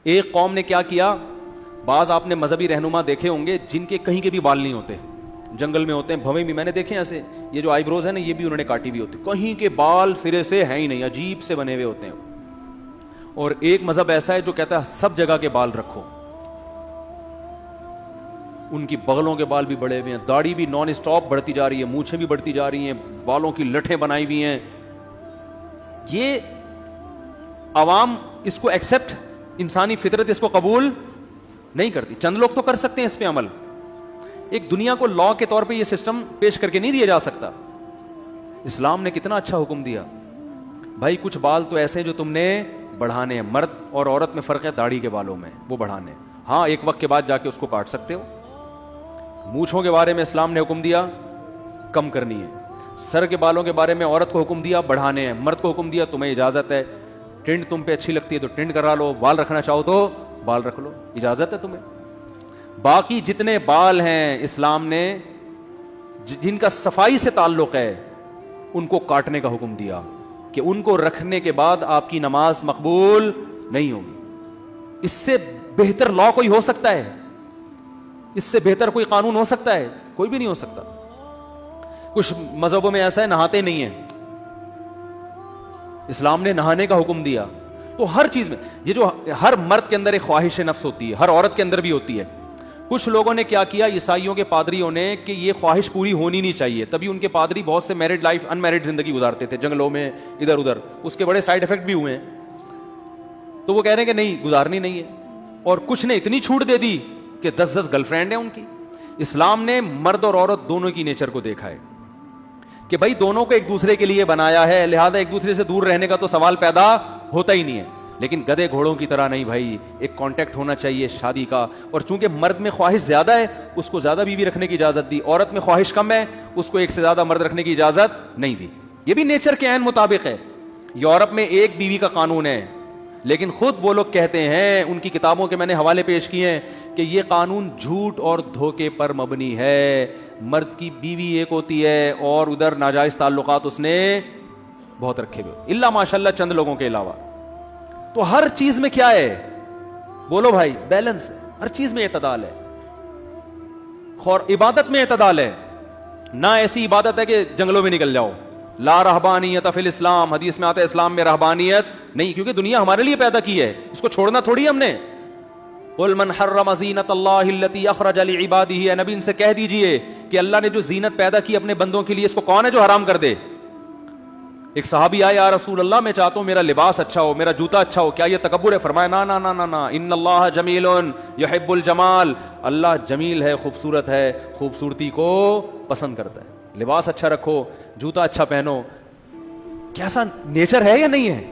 ایک قوم نے کیا کیا, بعض آپ نے مذہبی رہنما دیکھے ہوں گے جن کے کہیں کے بھی بال نہیں ہوتے, جنگل میں ہوتے ہیں, بھویں بھی میں نے دیکھے ایسے, یہ جو آئی بروز ہے نا یہ بھی انہوں نے کاٹی ہوئی ہوتی, کہیں کے بال سرے سے ہیں ہی نہیں, عجیب سے بنے ہوئے ہوتے ہیں. اور ایک مذہب ایسا ہے جو کہتا ہے سب جگہ کے بال رکھو, ان کی بغلوں کے بال بھی بڑے ہوئے ہیں, داڑھی بھی نان اسٹاپ بڑھتی جا رہی ہے, مونچھیں بھی بڑھتی جا رہی ہیں, بالوں کی لٹھیں بنائی ہوئی ہیں. یہ عوام اس کو ایکسپٹ, انسانی فطرت اس کو قبول نہیں کرتی. چند لوگ تو کر سکتے ہیں اس پہ عمل, ایک دنیا کو لا کے طور پہ یہ سسٹم پیش کر کے نہیں دیا جا سکتا. اسلام نے کتنا اچھا حکم دیا, بھائی کچھ بال تو ایسے جو تم نے بڑھانے ہیں, مرد اور عورت میں فرق ہے داڑھی کے بالوں میں, وہ بڑھانے, ہاں ایک وقت کے بعد جا کے اس کو کاٹ سکتے ہو. مونچھوں کے بارے میں اسلام نے حکم دیا کم کرنی ہے, سر کے بالوں کے بارے میں عورت کو حکم دیا بڑھانے ہیں, مرد کو حکم دیا تمہیں اجازت ہے, ٹنڈ تم پہ اچھی لگتی ہے تو ٹنڈ کرا لو, بال رکھنا چاہو تو بال رکھ لو, اجازت ہے تمہیں. باقی جتنے بال ہیں اسلام نے جن کا صفائی سے تعلق ہے ان کو کاٹنے کا حکم دیا کہ ان کو رکھنے کے بعد آپ کی نماز مقبول نہیں ہوگی. اس سے بہتر لا کوئی ہو سکتا ہے؟ اس سے بہتر کوئی قانون ہو سکتا ہے؟ کوئی بھی نہیں ہو سکتا. کچھ مذہبوں میں ایسا ہے نہاتے نہیں ہیں, اسلام نے نہانے کا حکم دیا. تو ہر چیز میں یہ جو ہر مرد کے اندر ایک خواہش نفس ہوتی ہے, ہر عورت کے اندر بھی ہوتی ہے. کچھ لوگوں نے کیا کیا, عیسائیوں کے پادریوں نے, کہ یہ خواہش پوری ہونی نہیں چاہیے, تبھی ان کے پادری بہت سے میرڈ لائف ان میرڈ زندگی گزارتے تھے جنگلوں میں ادھر ادھر, اس کے بڑے سائیڈ افیکٹ بھی ہوئے ہیں. تو وہ کہہ رہے ہیں کہ نہیں گزارنی نہیں ہے, اور کچھ نے اتنی چھوٹ دے دی کہ 10 گرل فرینڈ ہیں ان کی. اسلام نے مرد اور عورت دونوں کی نیچر کو دیکھا ہے کہ بھائی دونوں کو ایک دوسرے کے لیے بنایا ہے, لہذا ایک دوسرے سے دور رہنے کا تو سوال پیدا ہوتا ہی نہیں ہے. لیکن گدے گھوڑوں کی طرح نہیں بھائی, ایک کانٹیکٹ ہونا چاہیے شادی کا. اور چونکہ مرد میں خواہش زیادہ ہے اس کو زیادہ بیوی رکھنے کی اجازت دی, عورت میں خواہش کم ہے اس کو ایک سے زیادہ مرد رکھنے کی اجازت نہیں دی. یہ بھی نیچر کے عین مطابق ہے. یورپ میں ایک بیوی کا قانون ہے, لیکن خود وہ لوگ کہتے ہیں, ان کی کتابوں کے میں نے حوالے پیش کیے ہیں, کہ یہ قانون جھوٹ اور دھوکے پر مبنی ہے. مرد کی بیوی ایک ہوتی ہے اور ادھر ناجائز تعلقات اس نے بہت رکھے ہوئے, الا ماشاءاللہ چند لوگوں کے علاوہ. تو ہر چیز میں کیا ہے, بولو بھائی, بیلنس ہے. ہر چیز میں اعتدال ہے, اور عبادت میں اعتدال ہے. نہ ایسی عبادت ہے کہ جنگلوں میں نکل جاؤ, لا رہبانیت فی الاسلام, حدیث میں آتا ہے اسلام میں رہبانیت نہیں, کیونکہ دنیا ہمارے لیے پیدا کی ہے, اس کو چھوڑنا تھوڑی ہم نے. قل من حرم زینت اللہ التی اخرج لعبادہ, اے نبی ان سے کہہ دیجئے کہ اللہ نے جو زینت پیدا کی اپنے بندوں کے لیے اس کو کون ہے جو حرام کر دے. ایک صحابی آئے, یا رسول اللہ میں چاہتا ہوں میرا لباس اچھا ہو, میرا جوتا اچھا ہو, کیا یہ تکبر ہے؟ فرمایا نا نا نا نا نا, ان اللہ جمیل یحب الجمال, اللہ جمیل ہے, خوبصورت ہے, خوبصورتی کو پسند کرتا ہے. لباس اچھا رکھو, جوتا اچھا پہنو, کیسا نیچر ہے یا نہیں ہے؟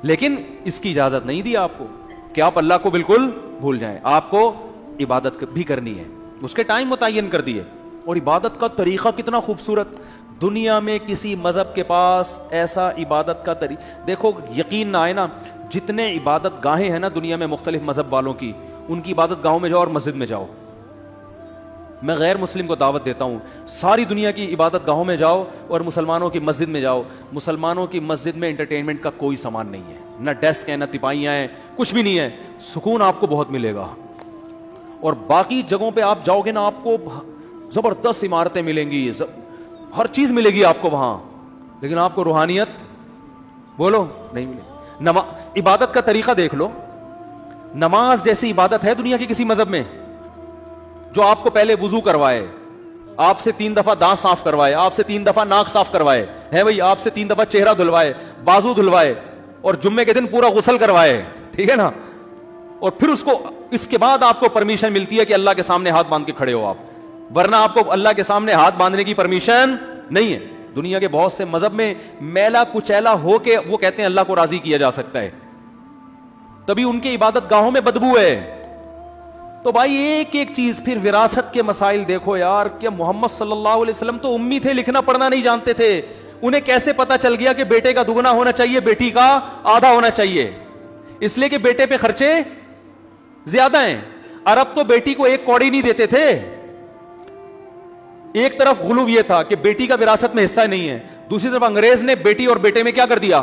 لیکن اس کی اجازت نہیں دی آپ کو کہ آپ اللہ کو بالکل بھول جائیں. آپ کو عبادت بھی کرنی ہے, اس کے ٹائم متعین کر دیے. اور عبادت کا طریقہ کتنا خوبصورت, دنیا میں کسی مذہب کے پاس ایسا عبادت کا طریقہ دیکھو, یقین نہ آئے نا, جتنے عبادت گاہیں ہیں نا دنیا میں مختلف مذہب والوں کی, ان کی عبادت گاہوں میں جاؤ اور مسجد میں جاؤ. میں غیر مسلم کو دعوت دیتا ہوں, ساری دنیا کی عبادت گاہوں میں جاؤ اور مسلمانوں کی مسجد میں جاؤ. مسلمانوں کی مسجد میں انٹرٹینمنٹ کا کوئی سامان نہیں ہے, نہ ڈیسک ہے, نہ تپائیاں ہیں, کچھ بھی نہیں ہے. سکون آپ کو بہت ملے گا. اور باقی جگہوں پہ آپ جاؤ گے نا, آپ کو زبردست عمارتیں ملیں گی, ہر چیز ملے گی آپ کو وہاں, لیکن آپ کو روحانیت بولو نہیں ملے. عبادت کا طریقہ دیکھ لو, نماز جیسی عبادت ہے دنیا کے کسی مذہب میں جو آپ کو پہلے وضو کروائے, آپ سے 3 دفعہ دانت صاف کروائے, آپ سے 3 دفعہ ناک صاف کروائے, ہے بھائی, آپ سے 3 دفعہ چہرہ دھلوائے, بازو دھلوائے, اور جمعے کے دن پورا غسل کروائے, ٹھیک ہے نا, اور پھر اس کے بعد آپ کو پرمیشن ملتی ہے کہ اللہ کے سامنے ہاتھ باندھ کے کھڑے ہو آپ, ورنہ آپ کو اللہ کے سامنے ہاتھ باندھنے کی پرمیشن نہیں ہے. دنیا کے بہت سے مذہب میں میلا کچیلا ہو کے وہ کہتے ہیں اللہ کو راضی کیا جا سکتا ہے, تبھی ان کی عبادت گاہوں میں بدبو ہے. تو بھائی ایک ایک چیز, پھر وراثت کے مسائل دیکھو یار, کہ محمد صلی اللہ علیہ وسلم تو امی تھے, لکھنا پڑھنا نہیں جانتے تھے, انہیں کیسے پتا چل گیا کہ بیٹے کا دگنا ہونا چاہیے, بیٹی کا آدھا ہونا چاہیے؟ اس لیے کہ بیٹے پہ خرچے زیادہ ہیں. عرب تو بیٹی کو 1 کوڑی نہیں دیتے تھے. ایک طرف غلو یہ تھا کہ بیٹی کا وراثت میں حصہ نہیں ہے, دوسری طرف انگریز نے بیٹی اور بیٹے میں کیا کر دیا,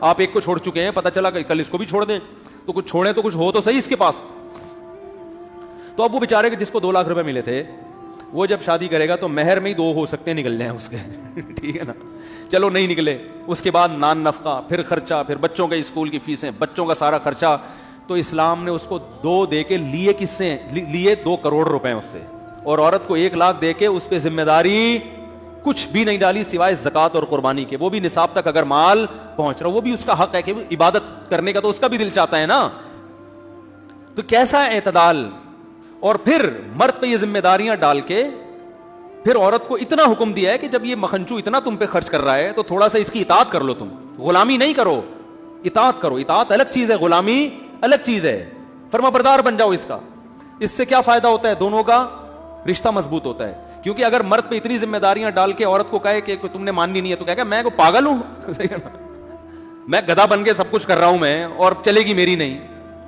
آپ ایک کو چھوڑ چکے ہیں, پتہ چلا کہ کل اس کو بھی چھوڑ دیں, تو کچھ چھوڑیں تو کچھ ہو تو صحیح اس کے پاس. تو اب وہ بیچارے کے جس کو 2 لاکھ روپے ملے تھے, وہ جب شادی کرے گا تو مہر میں ہی 2 ہو سکتے ہیں نکل جائیں اس کے ٹھیک ہے نا, چلو نہیں نکلے, اس کے بعد نان نفقہ, پھر خرچہ, پھر بچوں کے اسکول کی فیسیں, بچوں کا سارا خرچہ. تو اسلام نے اس کو 2 دے کے لیے کس سے, لیے 2 کروڑ روپے اس سے, اور عورت کو 1 لاکھ دے کے اس پہ ذمہ داری کچھ بھی نہیں ڈالی سوائے زکوٰۃ اور قربانی کے, وہ بھی نصاب تک اگر مال پہنچ رہا, وہ بھی اس کا حق ہے کہ عبادت کرنے کا تو اس کا بھی دل چاہتا ہے نا. تو کیسا اعتدال. اور پھر مرد پہ یہ ذمہ داریاں ڈال کے پھر عورت کو اتنا حکم دیا ہے کہ جب یہ مکھنچو اتنا تم پہ خرچ کر رہا ہے تو تھوڑا سا اس کی اطاعت کر لو, تم غلامی نہیں کرو, اطاعت کرو. اطاعت الگ چیز ہے, غلامی الگ چیز ہے. فرما بردار بن جاؤ اس کا. اس سے کیا فائدہ ہوتا ہے, دونوں کا رشتہ مضبوط ہوتا ہے. کیونکہ اگر مرد پہ اتنی ذمہ داریاں ڈال کے عورت کو کہے کہ تم نے ماننی نہیں ہے, تو کہے گا میں کو پاگل ہوں میں گدھا بن کے سب کچھ کر رہا ہوں میں, اور چلے گی میری نہیں.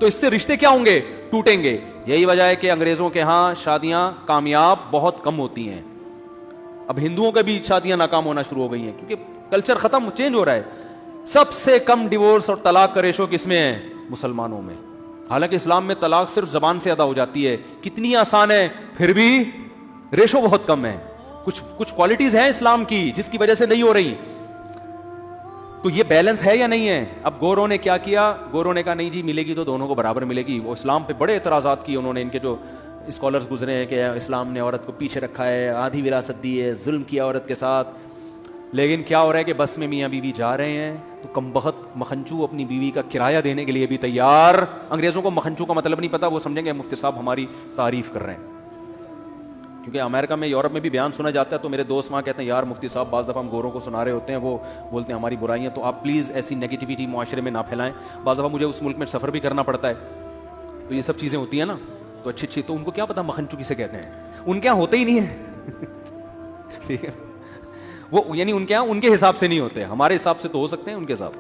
تو اس سے رشتے کیا ہوں گے, ٹوٹیں گے. یہی وجہ ہے کہ انگریزوں کے ہاں شادیاں کامیاب بہت کم ہوتی ہیں. اب ہندوؤں کے بھی شادیاں ناکام ہونا شروع ہو گئی ہیں, کیونکہ کلچر ختم, چینج ہو رہا ہے. سب سے کم ڈیورس اور طلاق کا ریشو کس میں ہے, مسلمانوں میں. حالانکہ اسلام میں طلاق صرف زبان سے ادا ہو جاتی ہے, کتنی آسان ہے, پھر بھی ریشو بہت کم ہے. کچھ کوالٹیز ہیں اسلام کی جس کی وجہ سے نہیں ہو رہی. تو یہ بیلنس ہے یا نہیں ہے. اب گوروں نے کیا کیا, گوروں نے کہا نہیں جی ملے گی تو دونوں کو برابر ملے گی. وہ اسلام پہ بڑے اعتراضات کیے انہوں نے, ان کے جو اسکالرز گزرے ہیں کہ اسلام نے عورت کو پیچھے رکھا ہے, آدھی وراثت دی ہے, ظلم کیا عورت کے ساتھ. لیکن کیا ہو رہا ہے کہ بس میں میاں بیوی جا رہے ہیں تو کمبخت مکھنچو اپنی بیوی کا کرایہ دینے کے لیے بھی تیار. انگریزوں کو مکھنچو کا مطلب نہیں پتا, وہ سمجھیں گے مفتی صاحب ہماری تعریف کر رہے ہیں. کیونکہ امریکہ میں, یورپ میں بھی بیان سنا جاتا ہے, تو میرے دوست وہاں کہتے ہیں یار مفتی صاحب بعض دفعہ ہم گوروں کو سنا رہے ہوتے ہیں, وہ بولتے ہیں ہماری برائیاں, تو آپ پلیز ایسی نیگیٹیوٹی معاشرے میں نہ پھیلائیں. بعض دفعہ مجھے اس ملک میں سفر بھی کرنا پڑتا ہے, تو یہ سب چیزیں ہوتی ہیں نا, تو اچھی. تو ان کو کیا پتا مکھنچو کسے کہتے ہیں, ان کے یہاں ہوتے ہی نہیں ہے ٹھیک ہے, وہ یعنی ان کے یہاں ان کے حساب سے نہیں ہوتے, ہمارے حساب سے تو ہو سکتے ہیں, ان کے حساب.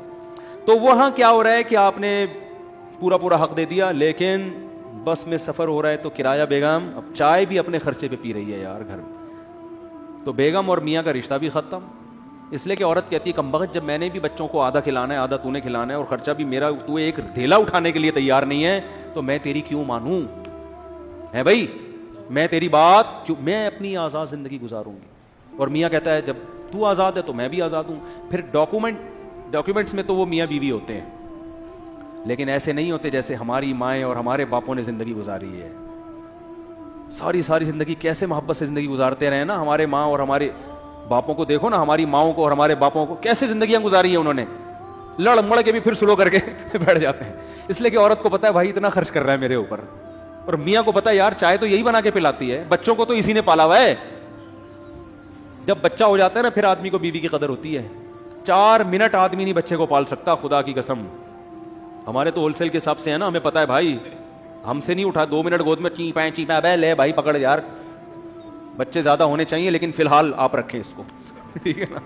تو وہاں کیا ہو رہا ہے کہ آپ نے پورا حق دے دیا, لیکن بس میں سفر ہو رہا ہے تو کرایہ بیگم اب چائے بھی اپنے خرچے پہ پی رہی ہے یار گھر میں. تو بیگم اور میاں کا رشتہ بھی ختم, اس لیے کہ عورت کہتی ہے کمبخت جب میں نے بھی بچوں کو آدھا کھلانا ہے, آدھا تو نے کھلانا ہے, اور خرچہ بھی میرا, تو ایک ڈھیلا اٹھانے کے لیے تیار نہیں ہے, تو میں تیری کیوں مانوں ہے بھائی, میں تیری بات کیوں, میں اپنی آزاد زندگی گزاروں گی. اور میاں کہتا ہے جب تو آزاد ہے تو میں بھی آزاد ہوں. پھر ڈاکومنٹس میں تو وہ میاں بیوی ہوتے ہیں, لیکن ایسے نہیں ہوتے جیسے ہماری مائیں اور ہمارے باپوں نے زندگی گزاری ہے. ساری زندگی کیسے محبت سے زندگی گزارتے رہے نا ہمارے ماں اور ہمارے باپوں کو. دیکھو نا ہماری ماؤں کو اور ہمارے باپوں کو کیسے زندگیاں گزاری ہیں انہوں نے, لڑ مڑ کے بھی پھر سلو کر کے بیٹھ جاتے ہیں. اس لیے کہ عورت کو پتا ہے بھائی اتنا خرچ کر رہا ہے میرے اوپر, اور میاں کو پتا ہے یار چائے تو یہی بنا کے پلاتی ہے, بچوں کو تو اسی نے پالا ہوا ہے. جب بچہ ہو جاتا ہے نا پھر آدمی کو بیوی کی قدر ہوتی ہے. 4 منٹ آدمی نہیں بچے کو پال سکتا, خدا کی قسم. ہمارے تو ہول سیل کے حساب سے ہے نا, ہمیں پتا ہے بھائی, ہم سے نہیں اٹھا 2 منٹ گود میں چیپا بے لے بھائی پکڑ یار. بچے زیادہ ہونے چاہیے لیکن فی الحال آپ رکھیں اس کو ٹھیک ہے نا.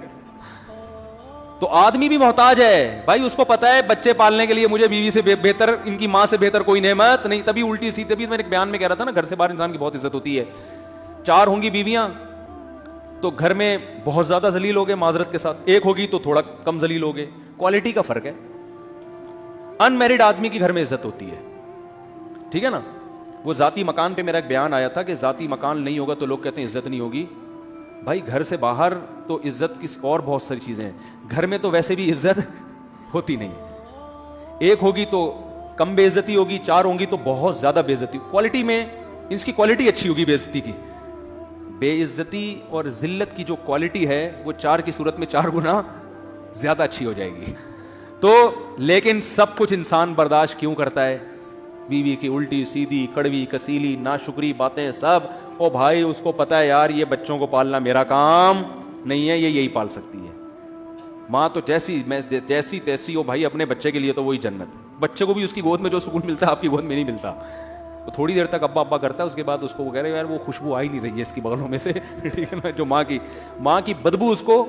تو آدمی بھی محتاج ہے بھائی, اس کو پتا ہے بچے پالنے کے لیے مجھے بیوی سے بہتر, ان کی ماں سے بہتر کوئی نعمت نہیں. تبھی الٹی سیدھی, تبھی میں نے ایک بیان میں کہہ رہا تھا نا, گھر سے باہر انسان کی بہت عزت ہوتی ہے. 4 ہوں گی بیویاں تو گھر میں بہت زیادہ ذلیل ہوگے معذرت کے ساتھ, 1 ہوگی تو تھوڑا کم ذلیل ہوگے. کوالٹی کا فرق ہے. ان میرڈ آدمی کی گھر میں عزت ہوتی ہے, ٹھیک ہے نا. وہ ذاتی مکان پہ میرا ایک بیان آیا تھا کہ ذاتی مکان نہیں ہوگا تو لوگ کہتے ہیں عزت نہیں ہوگی. بھائی گھر سے باہر تو عزت کس اور بہت ساری چیزیں ہیں, گھر میں تو ویسے بھی عزت ہوتی نہیں. 1 ہوگی تو کم بے عزتی ہوگی, 4 ہوں گی تو بہت زیادہ بے عزتی. کوالٹی میں اس کی کوالٹی اچھی ہوگی بے عزتی کی. بے عزتی اور ذلت کی جو کوالٹی ہے وہ 4 کی صورت میں 4 گنا زیادہ اچھی ہو جائے گی. تو لیکن سب کچھ انسان برداشت کیوں کرتا ہے, بیوی کی الٹی سیدھی کڑوی کسیلی ناشکری باتیں سب. او بھائی اس کو پتا ہے یار یہ بچوں کو پالنا میرا کام نہیں ہے, یہ یہی پال سکتی ہے. ماں تو جیسی تیسی ہو بھائی, اپنے بچے کے لیے تو وہی جنت. بچے کو بھی اس کی گود میں جو سکون ملتا ہے آپ کی گود میں نہیں ملتا. تو تھوڑی دیر تک ابا کرتا ہے, اس کے بعد اس کو وہ کہہ رہے یار وہ خوشبو آ ہی نہیں رہی ہے اس کی بغلوں میں سے ٹھیک ہے نا, جو ماں کی بدبو اس کو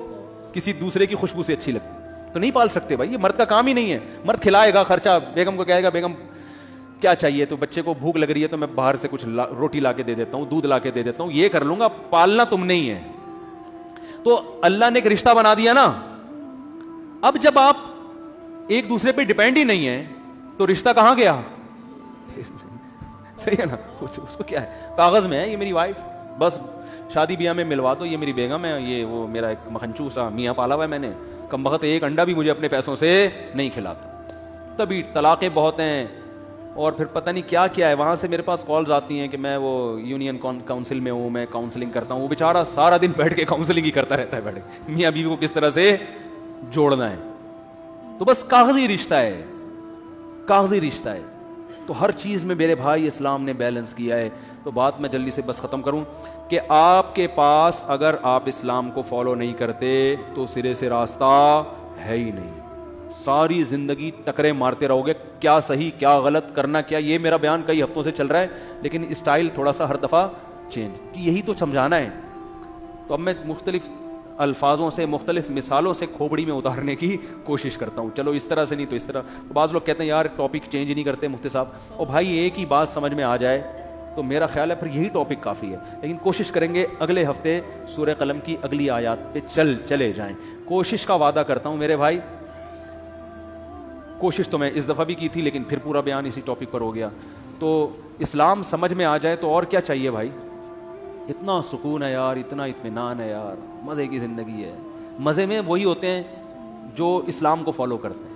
کسی دوسرے کی خوشبو سے اچھی لگتی. تو نہیں پال سکتے بھائی, یہ مرد کا کام ہی نہیں ہے. مرد کھلائے گا, خرچہ بیگم کو کہے گا بیگم کیا چاہیے, تو بچے کو بھوک لگ رہی ہے تو میں باہر سے کچھ روٹی لا کے دے دیتا ہوں, دودھ لا کے دے دیتا ہوں, یہ کر لوں گا. پالنا تم نہیں ہے. تو اللہ نے ایک رشتہ بنا دیا نا. اب جب آپ ایک دوسرے پہ ڈیپینڈ ہی نہیں ہے تو رشتہ کہاں گیا؟ صحیح ہے نا. اس کو کیا ہے, کاغذ میں ہے یہ میری وائف, بس شادی بیاہ میں ملوا دو, یہ میری بیگم ہے, یہ وہ میرا ایک مکھنچو سا میاں پالا ہوا ہے میں نے, کم بخت ایک انڈا بھی مجھے اپنے پیسوں سے نہیں کھلاتا. تبھی طلاقیں بہت ہیں, اور پھر پتہ نہیں کیا کیا ہے. وہاں سے میرے پاس کالز آتی ہیں کہ میں وہ یونین کاؤنسل میں ہوں, میں کاؤنسلنگ کرتا ہوں. وہ بیچارہ سارا دن بیٹھ کے کاؤنسلنگ ہی کرتا رہتا ہے, بیٹھ کے میاں بیوی کو کس طرح سے جوڑنا ہے. تو بس کاغذی رشتہ ہے, کاغذی رشتہ ہے. تو ہر چیز میں میرے بھائی اسلام نے بیلنس کیا ہے. تو بات میں جلدی سے بس ختم کروں کہ آپ کے پاس اگر آپ اسلام کو فالو نہیں کرتے تو سرے سے راستہ ہے ہی نہیں. ساری زندگی ٹکرے مارتے رہو گے, کیا صحیح کیا غلط, کرنا کیا. یہ میرا بیان کئی ہفتوں سے چل رہا ہے لیکن اسٹائل تھوڑا سا ہر دفعہ چینج, کہ یہی تو سمجھانا ہے. تو اب میں مختلف الفاظوں سے, مختلف مثالوں سے کھوپڑی میں اتارنے کی کوشش کرتا ہوں. چلو اس طرح سے نہیں تو اس طرح. تو بعض لوگ کہتے ہیں یار ٹاپک چینج نہیں کرتے مفتی صاحب. اور بھائی ایک ہی بات سمجھ میں آ جائے تو میرا خیال ہے پھر یہی ٹاپک کافی ہے. لیکن کوشش کریں گے اگلے ہفتے سورہ قلم کی اگلی آیات پہ چلے جائیں. کوشش کا وعدہ کرتا ہوں میرے بھائی, کوشش تو میں اس دفعہ بھی کی تھی لیکن پھر پورا بیان اسی ٹاپک پر ہو گیا. تو اسلام سمجھ میں آ جائے تو اور کیا چاہیے بھائی. اتنا سکون ہے یار, اتنا اطمینان ہے یار, مزے کی زندگی ہے. مزے میں وہی ہوتے ہیں جو اسلام کو فالو کرتے ہیں.